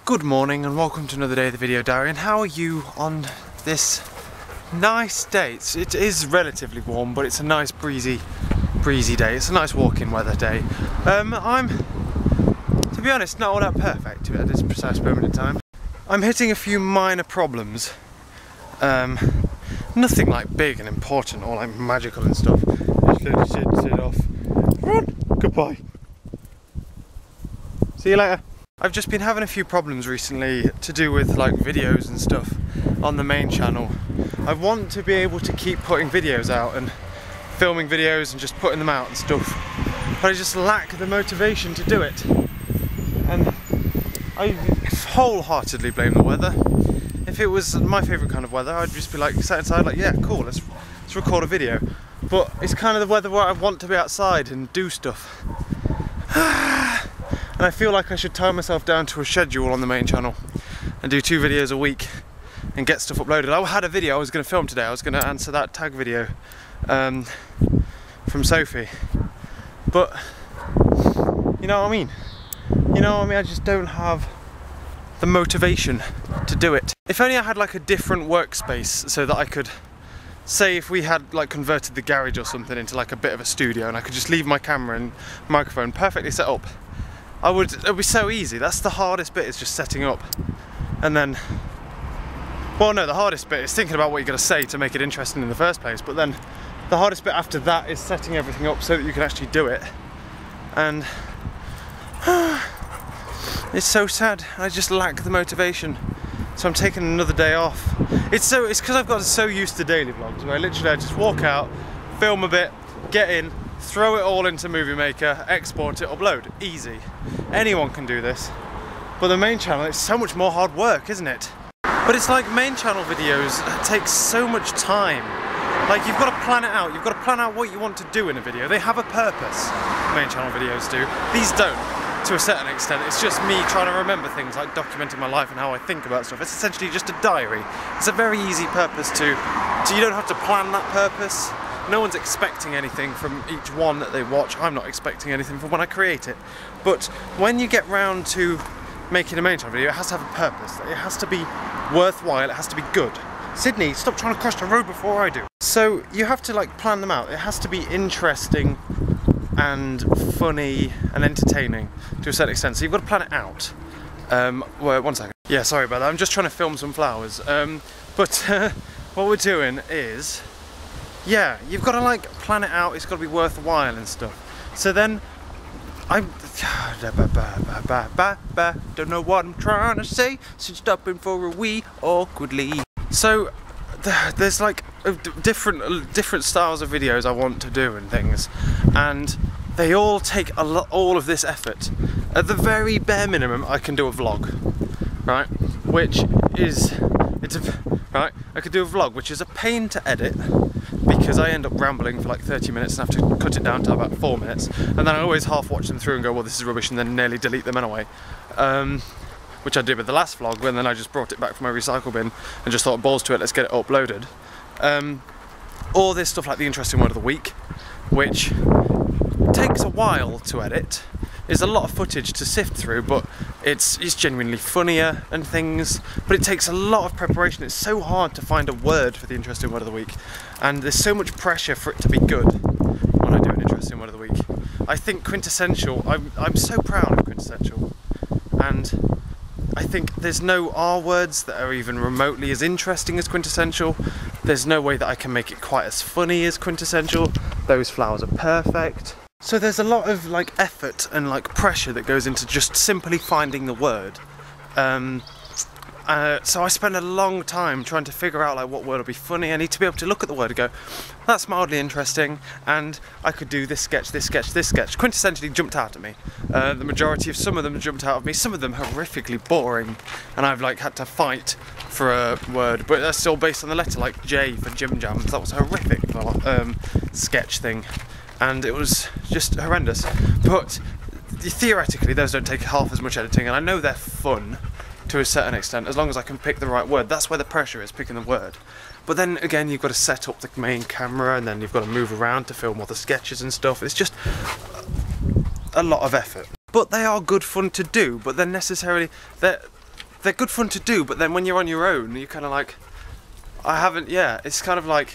Good morning and welcome to another day of the video diary. And how are you on this nice day? It is relatively warm, but it's a nice breezy day. It's a nice walking weather day. I'm, to be honest, not all that perfect at this precise moment in time. I'm hitting a few minor problems. Nothing like big and important or like magical and stuff. Just let it off. Run! Goodbye. See you later. I've just been having a few problems recently to do with like videos and stuff on the main channel. I want to be able to keep putting videos out and filming videos and just putting them out and stuff, but I just lack the motivation to do it. And I wholeheartedly blame the weather. If it was my favourite kind of weather, I'd just be like sat inside like, yeah, cool, let's record a video. But it's kind of the weather where I want to be outside and do stuff. And I feel like I should tie myself down to a schedule on the main channel and do 2 videos a week and get stuff uploaded. I had a video I was going to film today. I was going to answer that tag video from Sophie. But, you know what I mean? You know what I mean? I just don't have the motivation to do it. If only I had like a different workspace so that I could, say if we had like converted the garage or something into like a bit of a studio and I could just leave my camera and microphone perfectly set up. It would be so easy. That's the hardest bit, is just setting up. And then, well no, the hardest bit is thinking about what you're going to say to make it interesting in the first place, but then the hardest bit after that is setting everything up so that you can actually do it. And it's so sad. I just lack the motivation. So I'm taking another day off. It's because I've got so used to daily vlogs where literally I just walk out, film a bit, get in, throw it all into Movie Maker, export it, upload. Easy. Anyone can do this. But the main channel, it's so much more hard work, isn't it? But it's like main channel videos take so much time. Like you've got to plan it out. You've got to plan out what you want to do in a video. They have a purpose, main channel videos do. These don't, to a certain extent. It's just me trying to remember things, like documenting my life and how I think about stuff. It's essentially just a diary. It's a very easy purpose to you don't have to plan that purpose. No one's expecting anything from each one that they watch. I'm not expecting anything from when I create it. But when you get round to making a main channel video, it has to have a purpose. It has to be worthwhile, it has to be good. Sydney, stop trying to cross the road before I do. So you have to like plan them out. It has to be interesting and funny and entertaining to a certain extent. So you've got to plan it out. Well, one second. Yeah, sorry about that. I'm just trying to film some flowers. But what we're doing is, yeah, you've got to like plan it out. It's got to be worthwhile and stuff. So then don't know what I'm trying to say, so stopping for a wee awkwardly. So there's like different styles of videos I want to do and things, and they all take all of this effort. At the very bare minimum, I can do a vlog, right? Right, I could do a vlog, which is a pain to edit because I end up rambling for like 30 minutes and have to cut it down to about 4 minutes, and then I always half watch them through and go, well, this is rubbish, and then nearly delete them anyway. Which I did with the last vlog, and then I just brought it back from my recycle bin and just thought, balls to it, let's get it uploaded. All this stuff like the interesting word of the week, which takes a while to edit, is a lot of footage to sift through, but it's genuinely funnier and things, but it takes a lot of preparation. It's so hard to find a word for the interesting word of the week, and there's so much pressure for it to be good when I do an interesting word of the week. I think quintessential, I'm so proud of quintessential, and I think there's no R words that are even remotely as interesting as quintessential. There's no way that I can make it quite as funny as quintessential. Those flowers are perfect. So there's a lot of like effort and like pressure that goes into just simply finding the word. So I spend a long time trying to figure out like what word will be funny. I need to be able to look at the word and go, that's mildly interesting, and I could do this sketch, this sketch, this sketch. Quintessentially jumped out at me. The majority of some of them jumped out of me. Some of them horrifically boring, and I've like had to fight for a word, but that's still based on the letter, like J for Jim Jams. That was a horrific sketch thing, and it was just horrendous. But theoretically, those don't take half as much editing, and I know they're fun to a certain extent, as long as I can pick the right word. That's where the pressure is, picking the word. But then again, you've got to set up the main camera, and then you've got to move around to film all the sketches and stuff. It's just a lot of effort. But they are good fun to do, but they're they're good fun to do, but then when you're on your own, you're kind of like, it's kind of like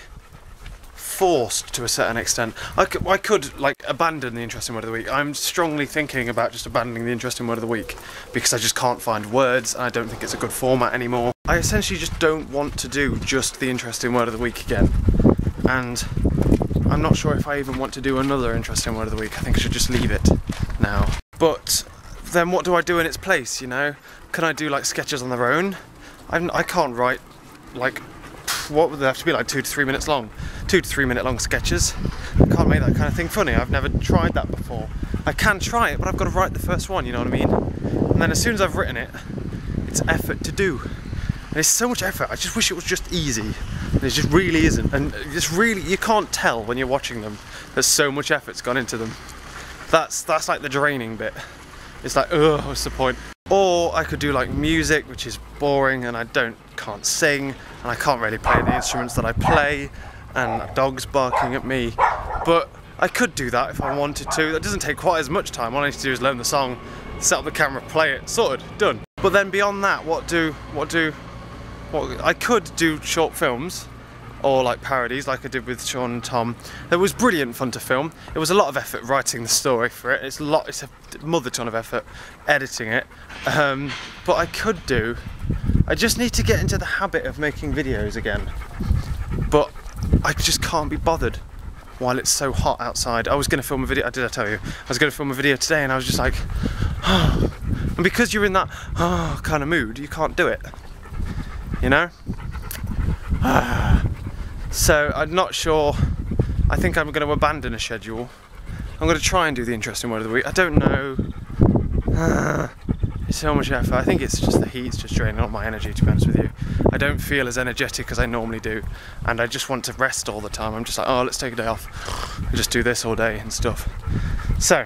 forced to a certain extent. I could like abandon the interesting word of the week. I'm strongly thinking about just abandoning the interesting word of the week because I just can't find words and I don't think it's a good format anymore. I essentially just don't want to do just the interesting word of the week again, and I'm not sure if I even want to do another interesting word of the week. I think I should just leave it now. But then what do I do in its place, you know? Can I do like sketches on their own? I can't write like, what would they have to be, like 2 to 3 minutes long? 2 to 3 minute long sketches. I can't make that kind of thing funny. I've never tried that before. I can try it, but I've got to write the first one, you know what I mean? And then as soon as I've written it, it's effort to do. And it's so much effort. I just wish it was just easy. And it just really isn't. And it's really, you can't tell when you're watching them that so much effort's gone into them. That's like the draining bit. It's like, ugh, what's the point? Or I could do like music, which is boring, and I can't sing, and I can't really play the instruments that I play, and a dog's barking at me. But I could do that if I wanted to. That doesn't take quite as much time. All I need to do is learn the song, set up the camera, play it, sorted, done. But then beyond that, I could do short films, or like parodies like I did with Sean and Tom. It was brilliant fun to film. It was a lot of effort writing the story for it. It's a mother ton of effort editing it. But I just need to get into the habit of making videos again. But I just can't be bothered while it's so hot outside. I was going to film a video, did I tell you? I was going to film a video today and I was just like, oh. And because you're in that kind of mood, you can't do it, you know? So I'm not sure. I think I'm going to abandon a schedule. I'm going to try and do the interesting word of the week. I don't know. It's so much effort. I think it's just the heat's just draining all my energy, to be honest with you. I don't feel as energetic as I normally do, and I just want to rest all the time. I'm just like, oh, let's take a day off and just do this all day and stuff. So,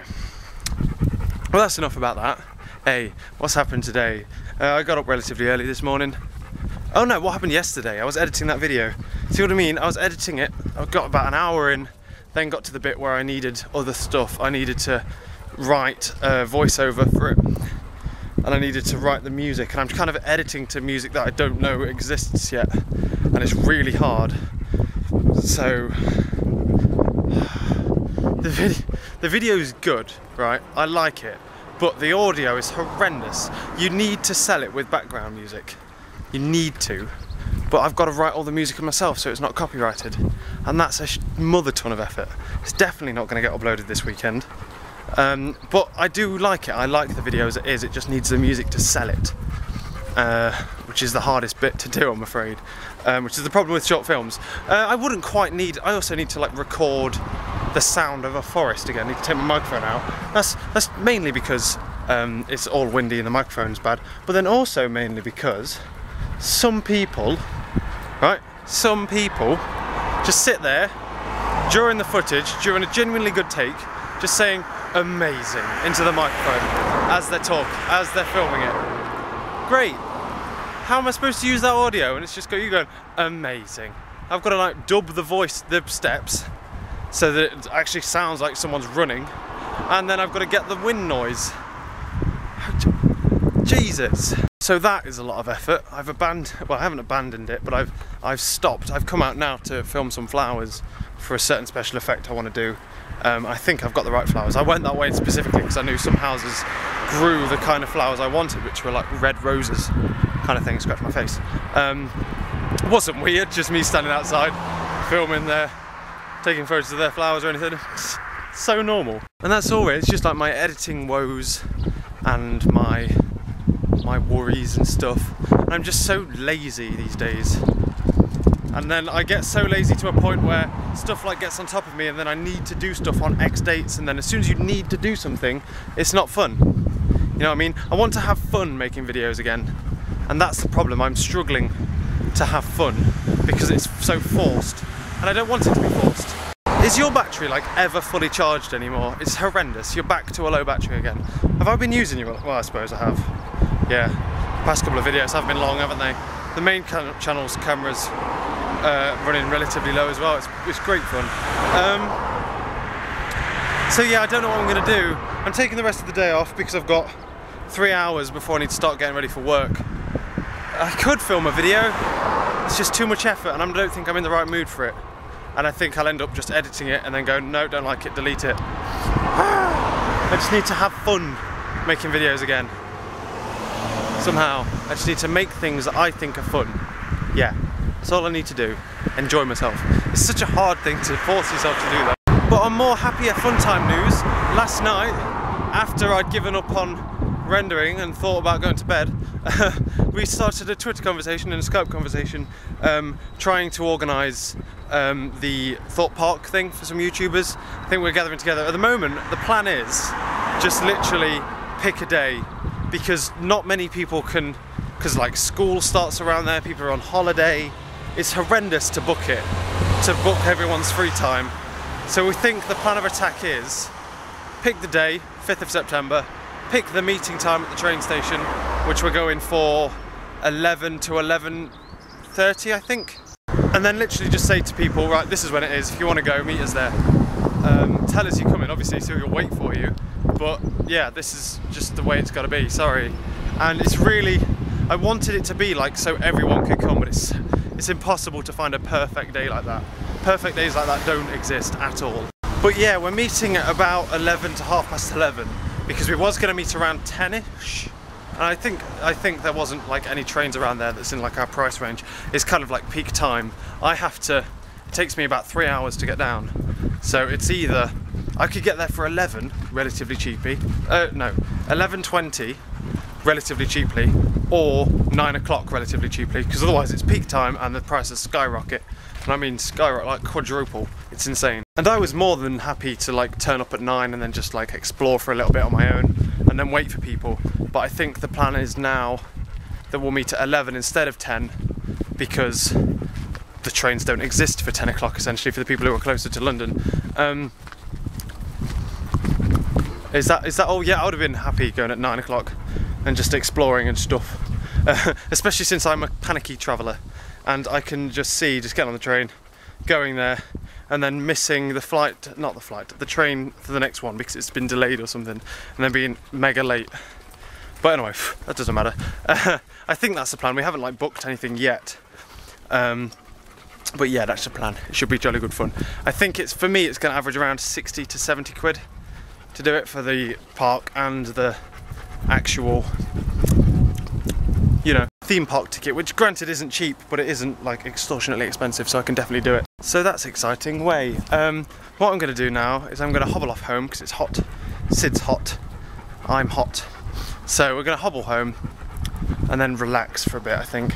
well, that's enough about that. Hey, what's happened today? I got up relatively early this morning. Oh no, what happened yesterday? I was editing that video. See what I mean? I was editing it, I got about an hour in, then got to the bit where I needed other stuff. I needed to write a voiceover for it, and I needed to write the music, and I'm kind of editing to music that I don't know exists yet, and it's really hard. So, the video is good, right? I like it, but the audio is horrendous. You need to sell it with background music. You need to, but I've got to write all the music myself so it's not copyrighted, and that's a mother ton of effort. It's definitely not going to get uploaded this weekend, but I do like it. I like the video as it is. It just needs the music to sell it, which is the hardest bit to do, I'm afraid, which is the problem with short films. I also need to like record the sound of a forest again. I need to take my microphone out. That's mainly because it's all windy and the microphone's bad, but then also mainly because some people just sit there during the footage, during a genuinely good take, just saying amazing into the microphone as they're filming it. Great. How am I supposed to use that audio? And it's just you going amazing. I've got to like dub the steps so that it actually sounds like someone's running, and then I've got to get the wind noise. Jesus. So that is a lot of effort. I haven't abandoned it, but I've stopped. I've come out now to film some flowers for a certain special effect I want to do. I think I've got the right flowers. I went that way specifically because I knew some houses grew the kind of flowers I wanted, which were like red roses kind of thing. Scratch my face. It wasn't weird, just me standing outside filming taking photos of their flowers or anything. It's so normal. And that's all really. It's just like my editing woes and my worries and stuff. And I'm just so lazy these days. And then I get so lazy to a point where stuff like gets on top of me, and then I need to do stuff on X dates, and then as soon as you need to do something, it's not fun. You know what I mean? I want to have fun making videos again, and that's the problem. I'm struggling to have fun because it's so forced, and I don't want it to be forced. Is your battery like ever fully charged anymore? It's horrendous. You're back to a low battery again. Have I been using you? Well, I suppose I have. Yeah, past couple of videos have been long, haven't they? The main channel's camera's running relatively low as well. It's great fun. So yeah, I don't know what I'm going to do. I'm taking the rest of the day off because I've got 3 hours before I need to start getting ready for work. I could film a video, it's just too much effort and I don't think I'm in the right mood for it. And I think I'll end up just editing it and then going, no, don't like it, delete it. I just need to have fun making videos again. Somehow, I just need to make things that I think are fun. Yeah, that's all I need to do. Enjoy myself. It's such a hard thing to force yourself to do that. But on more happier fun time news, last night, after I'd given up on rendering and thought about going to bed, we started a Twitter conversation and a Skype conversation trying to organise the Thought Park thing for some YouTubers. I think we're gathering together. At the moment, the plan is just literally pick a day, because not many people can, because like school starts around there, people are on holiday. It's horrendous to book it, to book everyone's free time. So we think the plan of attack is pick the day, 5th of September, pick the meeting time at the train station, which we're going for 11 to 11:30, I think. And then literally just say to people, right, this is when it is, if you want to go, meet us there. Tell us you're coming, obviously, so we'll wait for you. But yeah, this is just the way it's got to be, sorry. And it's really, I wanted it to be like so everyone could come, but it's impossible to find a perfect day like that. Perfect days like that don't exist at all. But yeah, we're meeting at about 11 to 11:30, because we was going to meet around 10ish. And I think there wasn't like any trains around there that's in like our price range. It's kind of like peak time. It takes me about 3 hours to get down. So it's either, I could get there for 11, relatively cheaply, no, 11:20, relatively cheaply, or 9 o'clock relatively cheaply, because otherwise it's peak time and the prices skyrocket. And I mean skyrocket, like quadruple. It's insane. And I was more than happy to like turn up at 9 and then just like explore for a little bit on my own and then wait for people. But I think the plan is now that we'll meet at 11 instead of 10, because the trains don't exist for 10 o'clock essentially for the people who are closer to London. Is that all? Yeah, I would have been happy going at 9 o'clock and just exploring and stuff. Especially since I'm a panicky traveller and I can just get on the train, going there, and then missing the train for the next one because it's been delayed or something, and then being mega late. But anyway, that doesn't matter. I think that's the plan. We haven't like booked anything yet. But yeah, that's the plan. It should be jolly good fun. I think for me it's going to average around 60 to 70 quid to do it for the park and the actual, you know, theme park ticket, which granted isn't cheap, but it isn't like extortionately expensive, so I can definitely do it. So that's exciting. What I'm going to do now is I'm going to hobble off home because it's hot. Sid's hot. I'm hot. So we're going to hobble home and then relax for a bit, I think.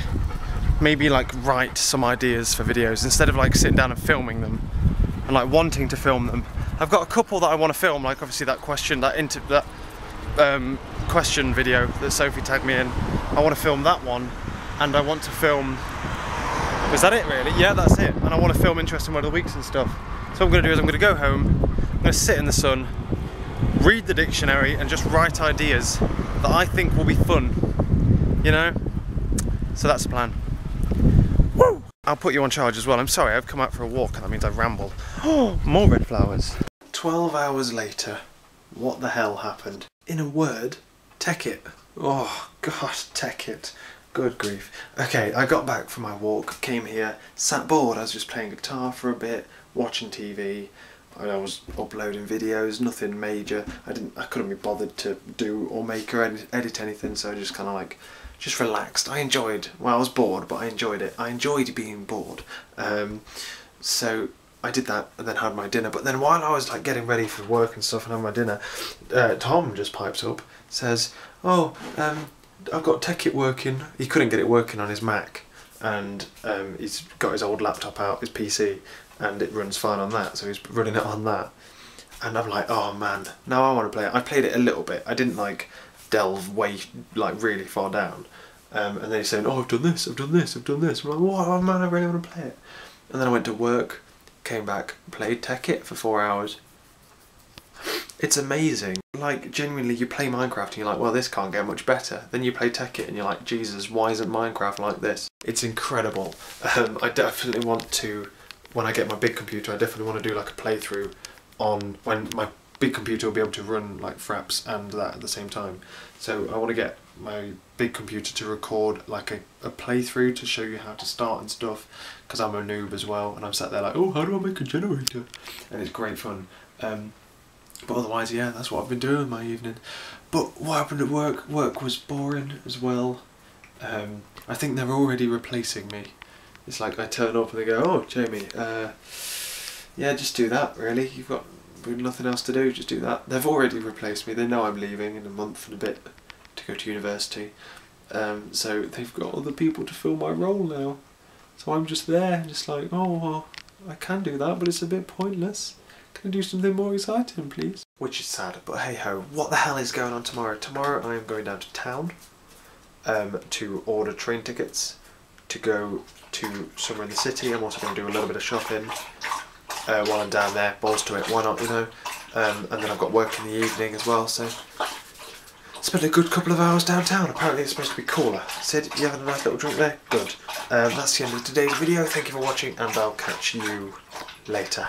Maybe like write some ideas for videos instead of like sitting down and filming them and like wanting to film them. I've got a couple that I want to film, like obviously that question video that Sophie tagged me in. I want to film that one, and I want to film, was that it really? Yeah, that's it. And I want to film interesting word of the weeks and stuff. So what I'm going to do is I'm going to go home, I'm going to sit in the sun, read the dictionary and just write ideas that I think will be fun, you know? So that's the plan. Woo! I'll put you on charge as well. I'm sorry, I've come out for a walk and that means I ramble. Oh, more red flowers. 12 hours later, what the hell happened? In a word, Tekkit. Oh gosh, Tekkit. Good grief. Okay, I got back from my walk, came here, sat bored. I was just playing guitar for a bit, watching TV. I was uploading videos, nothing major. I couldn't be bothered to do or make or edit anything, so I just kind of like, just relaxed. I was bored, but I enjoyed it. I enjoyed being bored. So I did that and then had my dinner. But then while I was like getting ready for work and stuff and having my dinner, Tom just pipes up, says, oh, I've got Tekkit working. He couldn't get it working on his Mac, and he's got his old laptop out, his PC, and it runs fine on that, so he's running it on that. And I'm like, oh man, now I want to play it. I played it a little bit. I didn't like delve way, like really far down. And then he's saying, oh, I've done this, I've done this, I've done this. I'm like, oh man, I really want to play it. And then I went to work, came back, played Tekkit for 4 hours. It's amazing. Like, genuinely, you play Minecraft and you're like, well, this can't get much better. Then you play Tekkit and you're like, Jesus, why isn't Minecraft like this? It's incredible. I definitely want to, when I get my big computer, I definitely want to do like a playthrough on when my big computer will be able to run like Fraps and that at the same time. So I want to get my big computer to record like a playthrough to show you how to start and stuff, because I'm a noob as well, and I'm sat there like, oh, how do I make a generator? And it's great fun. But otherwise, yeah, that's what I've been doing my evening. But what happened at work? Work was boring as well. I think they're already replacing me. It's like I turn up and they go, oh, Jamie, yeah, just do that really. You've got nothing else to do, just do that. They've already replaced me. They know I'm leaving in a month and a bit to go to university. So they've got other people to fill my role now. So I'm just there, just like, oh, well, I can do that, but it's a bit pointless. Can I do something more exciting, please? Which is sad, but hey ho. What the hell is going on tomorrow? Tomorrow I am going down to town to order train tickets to go to somewhere in the city. I'm also going to do a little bit of shopping while I'm down there. Balls to it, why not, you know? And then I've got work in the evening as well, so spent a good couple of hours downtown. Apparently it's supposed to be cooler. Sid, you having a nice little drink there? Good. That's the end of today's video. Thank you for watching, and I'll catch you later.